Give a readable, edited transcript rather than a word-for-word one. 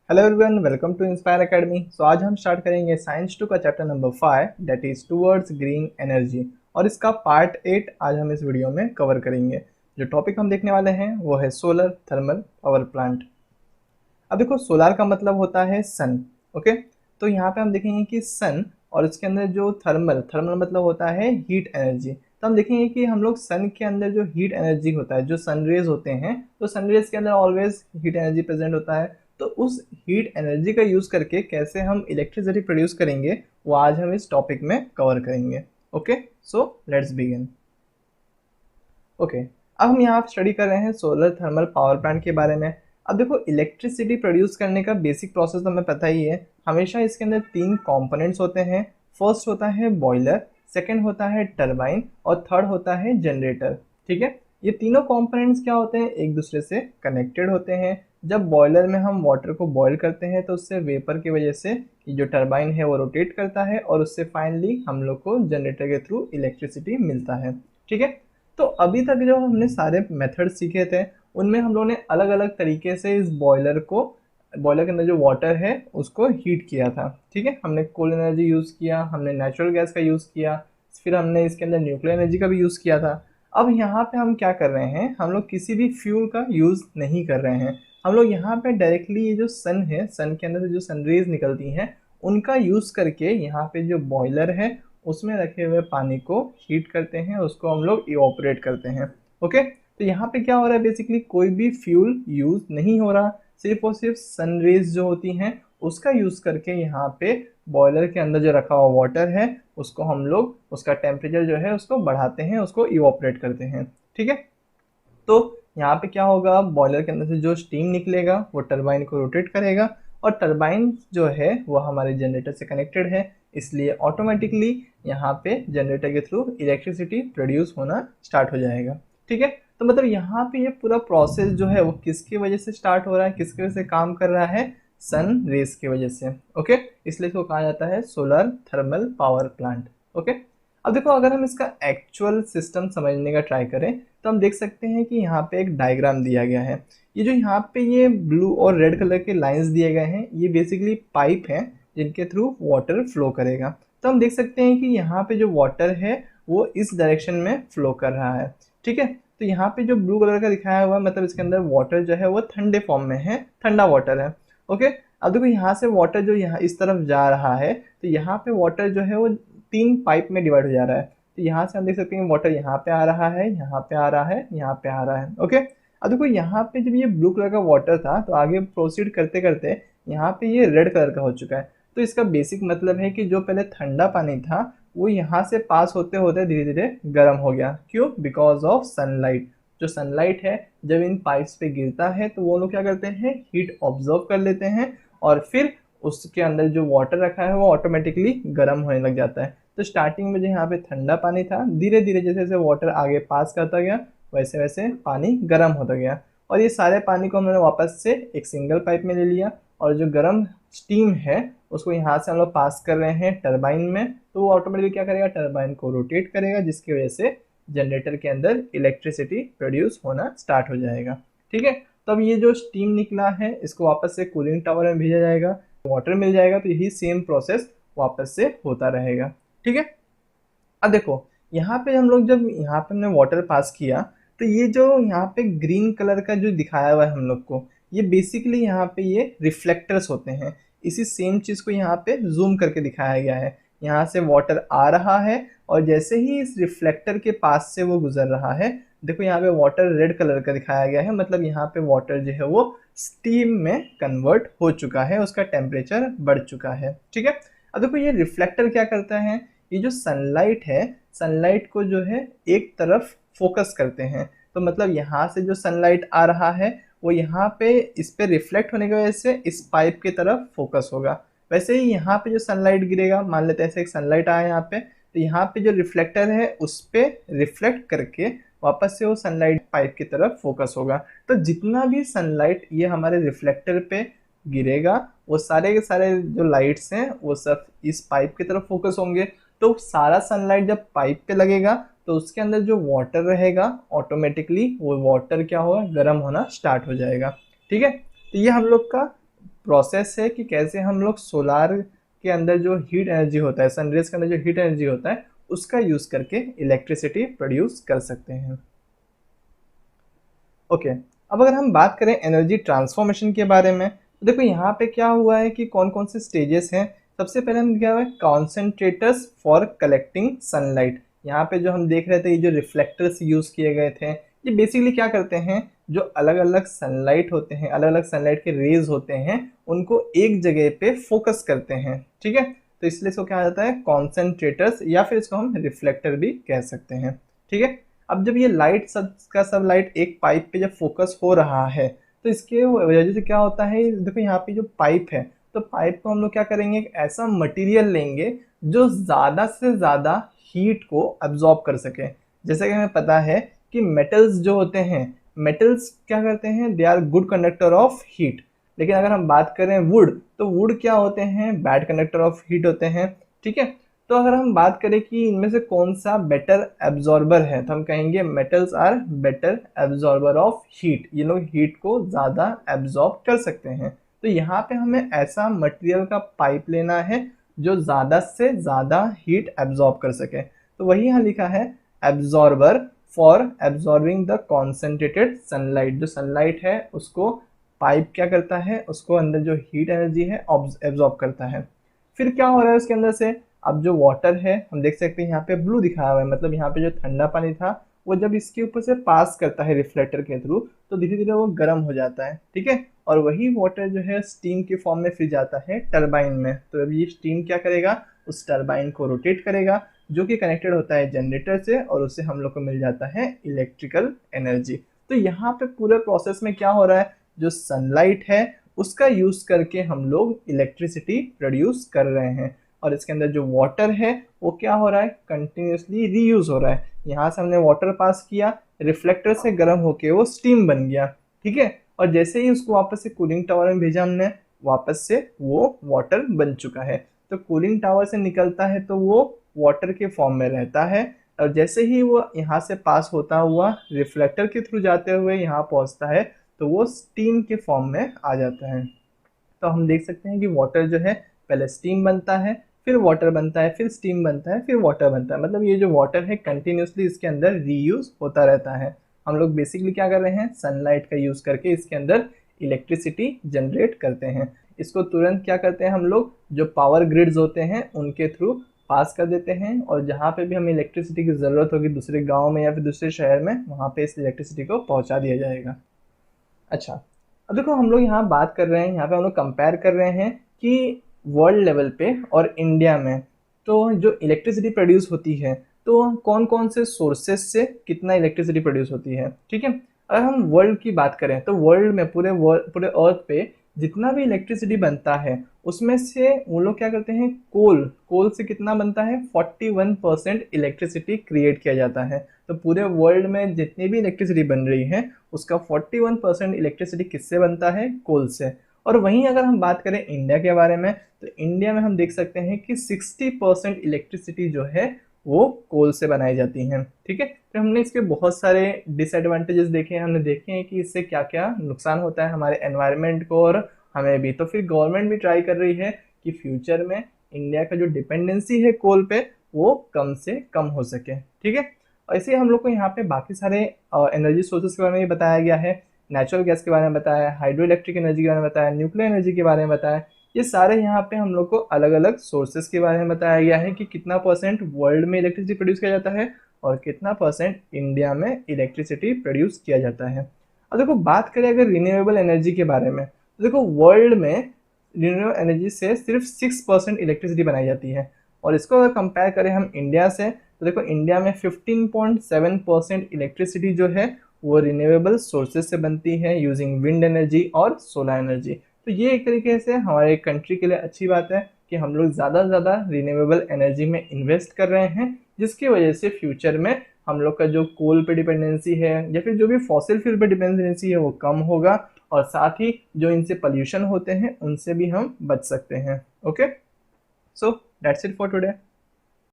Hello everyone, welcome to Inspire Academy. So आज हम start करेंगे साइंस 2 का chapter number 5 that is towards green energy और इसका पार्ट 8 आज हम इस वीडियो में कवर करेंगे। जो टॉपिक हम देखने वाले हैं वो है सोलर थर्मल पावर प्लांट। अब देखो, सोलार का मतलब होता है सन। ओके, तो यहाँ पे हम देखेंगे कि सन और इसके अंदर जो थर्मल थर्मल मतलब होता है हीट एनर्जी। तो हम देखेंगे कि हम लोग सन के अंदर जो हीट एनर्जी होता है, जो सनरेज होते हैं, तो सनरेज के अंदर ऑलवेज हीट एनर्जी प्रेजेंट होता है। तो उस हीट एनर्जी का यूज करके कैसे हम इलेक्ट्रिसिटी प्रोड्यूस करेंगे वो आज हम इस टॉपिक में कवर करेंगे। Okay, so let's begin. Okay, अब हम यहाँ स्टडी कर रहे हैं सोलर थर्मल पावर प्लांट के बारे में। अब देखो, इलेक्ट्रिसिटी प्रोड्यूस करने का बेसिक प्रोसेस तो हमें पता ही है। हमेशा इसके अंदर तीन कंपोनेंट्स होते हैं। फर्स्ट होता है बॉयलर, सेकंड होता है टरबाइन और थर्ड होता है जनरेटर। ठीक है, ये तीनों कंपोनेंट्स क्या होते हैं, एक दूसरे से कनेक्टेड होते हैं। जब बॉयलर में हम वाटर को बॉयल करते हैं तो उससे वेपर की वजह से जो टरबाइन है वो रोटेट करता है और उससे फाइनली हम लोग को जनरेटर के थ्रू इलेक्ट्रिसिटी मिलता है। ठीक है, तो अभी तक जो हमने सारे मेथड सीखे थे उनमें हम लोगों ने अलग अलग तरीके से इस बॉयलर के अंदर जो वाटर है उसको हीट किया था। ठीक है, हमने कोल एनर्जी यूज़ किया, हमने नेचुरल गैस का यूज़ किया, फिर हमने इसके अंदर न्यूक्लियर एनर्जी का भी यूज़ किया था। अब यहाँ पे हम क्या कर रहे हैं, हम लोग किसी भी फ्यूल का यूज़ नहीं कर रहे हैं। हम लोग यहाँ पे डायरेक्टली ये जो सन है, सन के अंदर से जो सनरेज निकलती हैं उनका यूज़ करके यहाँ पे जो बॉयलर है उसमें रखे हुए पानी को हीट करते हैं, उसको हम लोग इवापोरेट करते हैं। ओके, तो यहाँ पे क्या हो रहा है, बेसिकली कोई भी फ्यूल यूज नहीं हो रहा, सिर्फ और सिर्फ सनरेज जो होती हैं उसका यूज करके यहाँ पे बॉयलर के अंदर जो रखा हुआ वाटर है उसको हम लोग उसका टेम्परेचर जो है उसको बढ़ाते हैं, उसको इवापोरेट करते हैं। ठीक है, तो यहाँ पे क्या होगा, बॉयलर के अंदर से जो स्टीम निकलेगा वो टरबाइन को रोटेट करेगा और टरबाइन जो है वो हमारे जनरेटर से कनेक्टेड है, इसलिए ऑटोमेटिकली यहाँ पे जनरेटर के थ्रू इलेक्ट्रिसिटी प्रोड्यूस होना स्टार्ट हो जाएगा। ठीक है, तो मतलब यहाँ पे ये पूरा प्रोसेस जो है वो किसकी वजह से स्टार्ट हो रहा है, किसकी वजह से काम कर रहा है, सन रेस की वजह से। ओके, इसलिए इसको कहा जाता है solar thermal power plant. Okay, अब देखो, अगर हम इसका एक्चुअल सिस्टम समझने का ट्राई करें तो हम देख सकते हैं कि यहाँ पे एक डायग्राम दिया गया है। ये जो यहाँ पे ये ब्लू और रेड कलर के लाइंस दिए गए हैं ये बेसिकली पाइप हैं जिनके थ्रू वाटर फ्लो करेगा। तो हम देख सकते हैं कि यहाँ पे जो वाटर है वो इस डायरेक्शन में फ्लो कर रहा है। ठीक है, तो यहाँ पे जो ब्लू कलर का दिखाया हुआ है मतलब इसके अंदर वाटर जो है वो ठंडे फॉर्म में है, ठंडा वाटर है। ओके, अब देखो यहाँ से वाटर जो यहाँ इस तरफ जा रहा है तो यहाँ पे वाटर जो है वो तीन पाइप में डिवाइड हो जा रहा है। तो यहाँ से हम देख सकते हैं वाटर यहाँ पे आ रहा है, यहाँ पे आ रहा है, यहाँ पे आ रहा है। ओके, अब देखो यहाँ पे जब ये ब्लू कलर का वाटर था तो आगे प्रोसीड करते करते यहाँ पे ये रेड कलर का हो चुका है। तो इसका बेसिक मतलब है कि जो पहले ठंडा पानी था वो यहाँ से पास होते होते धीरे धीरे गर्म हो गया। क्यों? Because of sunlight. जो सनलाइट है जब इन पाइप्स पे गिरता है तो वो लोग क्या करते हैं, हीट ऑब्जर्व कर लेते हैं और फिर उसके अंदर जो वाटर रखा है वो ऑटोमेटिकली गर्म होने लग जाता है। तो स्टार्टिंग में जो यहाँ पे ठंडा पानी था धीरे धीरे जैसे जैसे वाटर आगे पास करता गया वैसे वैसे पानी गर्म होता गया और ये सारे पानी को हमने वापस से एक सिंगल पाइप में ले लिया और जो गर्म स्टीम है उसको यहाँ से हम लोग पास कर रहे हैं टरबाइन में। तो वो ऑटोमेटिकली क्या करेगा, टरबाइन को रोटेट करेगा जिसकी वजह से जनरेटर के अंदर इलेक्ट्रिसिटी प्रोड्यूस होना स्टार्ट हो जाएगा। ठीक है, तो अब ये जो स्टीम निकला है इसको वापस से कूलिंग टावर में भेजा जाएगा, वाटर मिल जाएगा, तो यही सेम प्रोसेस वापस से होता रहेगा। ठीक है, अब देखो यहाँ पे हम लोग जब यहाँ पे हमने वाटर पास किया तो ये जो यहाँ पे ग्रीन कलर का जो दिखाया हुआ है हम लोग को, ये बेसिकली यहाँ पे ये रिफ्लेक्टर्स होते हैं। इसी सेम चीज़ को यहाँ पे जूम करके दिखाया गया है। यहाँ से वाटर आ रहा है और जैसे ही इस रिफ्लेक्टर के पास से वो गुजर रहा है, देखो यहाँ पे वाटर रेड कलर का दिखाया गया है, मतलब यहाँ पे वाटर जो है वो स्टीम में कन्वर्ट हो चुका है, उसका टेम्परेचर बढ़ चुका है। ठीक है, अब देखो ये रिफ्लेक्टर क्या करता है, ये जो सनलाइट है सनलाइट को जो है एक तरफ फोकस करते हैं। तो मतलब यहाँ से जो सनलाइट आ रहा है वो यहाँ पे इस पे रिफ्लेक्ट होने की वजह से इस पाइप की तरफ फोकस होगा। वैसे ही यहाँ पे जो सनलाइट गिरेगा, मान लेते हैं ऐसे एक सनलाइट आया यहाँ पे, तो यहाँ पे जो रिफ्लेक्टर है उस पर रिफ्लेक्ट करके वापस से वो सनलाइट पाइप की तरफ फोकस होगा। तो जितना भी सनलाइट ये हमारे रिफ्लेक्टर पे गिरेगा वो सारे के सारे जो लाइट्स हैं वो सब इस पाइप की तरफ फोकस होंगे। तो सारा सनलाइट जब पाइप पे लगेगा तो उसके अंदर जो वाटर रहेगा ऑटोमेटिकली वो वाटर क्या होगा, गर्म होना स्टार्ट हो जाएगा। ठीक है, तो ये हम लोग का प्रोसेस है कि कैसे हम लोग सोलार के अंदर जो हीट एनर्जी होता है, सनरेज के अंदर जो हीट एनर्जी होता है, उसका यूज करके इलेक्ट्रिसिटी प्रोड्यूस कर सकते हैं। ओके, अब अगर हम बात करें एनर्जी ट्रांसफॉर्मेशन के बारे में, तो देखो यहाँ पे क्या हुआ है कि कौन कौन से स्टेजेस हैं। सबसे पहले हम क्या हुआ है, कॉन्सेंट्रेटर्स फॉर कलेक्टिंग सनलाइट। यहाँ पे जो हम देख रहे थे, ये जो रिफ्लेक्टर्स यूज किए गए थे, ये बेसिकली क्या करते हैं, जो अलग अलग सनलाइट होते हैं, अलग अलग सनलाइट के रेज होते हैं, उनको एक जगह पे फोकस करते हैं, ठीक है। तो इसलिए इसको क्या जाता है, कॉन्सेंट्रेटर्स, या फिर इसको हम रिफ्लेक्टर भी कह सकते हैं, ठीक है। अब जब ये लाइट सब लाइट एक पाइप पे जब फोकस हो रहा है, तो इसके वजह से क्या होता है, देखो यहाँ पे जो पाइप है, तो पाइप को हम लोग क्या करेंगे, एक ऐसा मटेरियल लेंगे जो ज़्यादा से ज़्यादा हीट को अब्जॉर्ब कर सके। जैसे कि हमें पता है कि मेटल्स जो होते हैं, मेटल्स क्या करते हैं, they are good conductor of heat. लेकिन अगर हम बात करें वुड, तो वुड क्या होते हैं, बैड कंडक्टर ऑफ हीट होते हैं, ठीक है। तो अगर हम बात करें कि इनमें से कौन सा बेटर एब्जॉर्बर है, तो हम कहेंगे metals are better absorber of heat. ये लोग हीट को ज़्यादा एब्जॉर्ब कर सकते हैं। तो यहाँ पे हमें ऐसा मटेरियल का पाइप लेना है जो ज़्यादा से ज़्यादा हीट एब्जॉर्ब कर सके। तो वही यहाँ लिखा है, absorber for absorbing the concentrated sunlight. जो सनलाइट है उसको पाइप क्या करता है, उसको अंदर जो हीट एनर्जी है एब्जॉर्ब करता है। फिर क्या हो रहा है उसके अंदर से, अब जो वाटर है, हम देख सकते हैं यहाँ पे ब्लू दिखाया हुआ है, मतलब यहाँ पे जो ठंडा पानी था वो जब इसके ऊपर से पास करता है रिफ्लेक्टर के थ्रू, तो धीरे धीरे वो गर्म हो जाता है, ठीक है। और वही वाटर जो है स्टीम के फॉर्म में फिर जाता है टरबाइन में। तो अब ये स्टीम क्या करेगा, उस टरबाइन को रोटेट करेगा, जो कि कनेक्टेड होता है जनरेटर से, और उससे हम लोग को मिल जाता है इलेक्ट्रिकल एनर्जी। तो यहाँ पे पूरे प्रोसेस में क्या हो रहा है, जो सनलाइट है उसका यूज करके हम लोग इलेक्ट्रिसिटी प्रोड्यूस कर रहे हैं। और इसके अंदर जो वाटर है वो क्या हो रहा है, कंटिन्यूसली रीयूज हो रहा है। यहाँ से हमने वाटर पास किया, रिफ्लेक्टर से गर्म होके वो स्टीम बन गया, ठीक है। और जैसे ही उसको वापस से कूलिंग टावर में भेजा हमने, वापस से वो वाटर बन चुका है। तो कूलिंग टावर से निकलता है तो वो वाटर के फॉर्म में रहता है, और जैसे ही वो यहाँ से पास होता हुआ रिफ्लेक्टर के थ्रू जाते हुए यहाँ पहुँचता है, तो वो स्टीम के फॉर्म में आ जाता है। तो हम देख सकते हैं कि वाटर जो है पहले स्टीम बनता है, फिर वाटर बनता है, फिर स्टीम बनता है, फिर वाटर बनता है। मतलब ये जो वाटर है कंटिन्यूसली इसके अंदर रीयूज होता रहता है। हम लोग बेसिकली क्या कर रहे हैं, सनलाइट का यूज करके इसके अंदर इलेक्ट्रिसिटी जनरेट करते हैं। इसको तुरंत क्या करते हैं हम लोग, जो पावर ग्रिड्स होते हैं उनके थ्रू पास कर देते हैं, और जहाँ पे भी हमें इलेक्ट्रिसिटी की ज़रूरत होगी दूसरे गाँव में या फिर दूसरे शहर में, वहाँ पे इस इलेक्ट्रिसिटी को पहुँचा दिया जाएगा। अच्छा, अब देखो हम लोग यहाँ बात कर रहे हैं, यहाँ पे हम लोग कंपेयर कर रहे हैं कि वर्ल्ड लेवल पे और इंडिया में तो जो इलेक्ट्रिसिटी प्रोड्यूस होती है, तो कौन कौन से सोर्सेस से कितना इलेक्ट्रिसिटी प्रोड्यूस होती है, ठीक है। अगर हम वर्ल्ड की बात करें तो वर्ल्ड में पूरे अर्थ पे जितना भी इलेक्ट्रिसिटी बनता है, उसमें से वो लोग क्या करते हैं, कोल से कितना बनता है, 41% इलेक्ट्रिसिटी क्रिएट किया जाता है। तो पूरे वर्ल्ड में जितनी भी इलेक्ट्रिसिटी बन रही है उसका 41% इलेक्ट्रिसिटी किससे बनता है, कोल से। और वहीं अगर हम बात करें इंडिया के बारे में, तो इंडिया में हम देख सकते हैं कि 60% इलेक्ट्रिसिटी जो है वो कोल से बनाई जाती हैं, ठीक है। तो हमने इसके बहुत सारे डिसएडवांटेजेस देखे हैं, हमने देखे हैं कि इससे क्या क्या नुकसान होता है हमारे एनवायरनमेंट को और हमें भी। तो फिर गवर्नमेंट भी ट्राई कर रही है कि फ्यूचर में इंडिया का जो डिपेंडेंसी है कोल पे वो कम से कम हो सके, ठीक है। ऐसे हम लोग को यहाँ पे बाकी सारे एनर्जी सोर्सेज के बारे में बताया गया है, नेचुरल गैस के बारे में बताया, हाइड्रो इलेक्ट्रिक एनर्जी के बारे में बताया, न्यूक्लियर एनर्जी के बारे में बताया। ये सारे यहाँ पे हम लोग को अलग अलग सोर्सेज के बारे में बताया गया है कि कितना परसेंट वर्ल्ड में इलेक्ट्रिसिटी प्रोड्यूस किया जाता है और कितना परसेंट इंडिया में इलेक्ट्रिसिटी प्रोड्यूस किया जाता है। अब देखो बात करें अगर रिन्यूएबल एनर्जी के बारे में, तो देखो वर्ल्ड में रिन्यूएबल एनर्जी से सिर्फ 6% इलेक्ट्रिसिटी बनाई जाती है। और इसको अगर कंपेयर करें हम इंडिया से, तो देखो इंडिया में 15.7% इलेक्ट्रिसिटी जो है वो रिन्यूएबल सोर्सेज से बनती है यूजिंग विंड एनर्जी और सोलर एनर्जी। तो ये एक तरीके से हमारे कंट्री के लिए अच्छी बात है कि हम लोग ज़्यादा से ज़्यादा रिन्यूएबल एनर्जी में इन्वेस्ट कर रहे हैं, जिसकी वजह से फ्यूचर में हम लोग का जो कोल पे डिपेंडेंसी है या फिर जो भी फॉसिल फ्यूल पे डिपेंडेंसी है वो कम होगा, और साथ ही जो इनसे पोल्यूशन होते हैं उनसे भी हम बच सकते हैं। Okay, so that's it for today.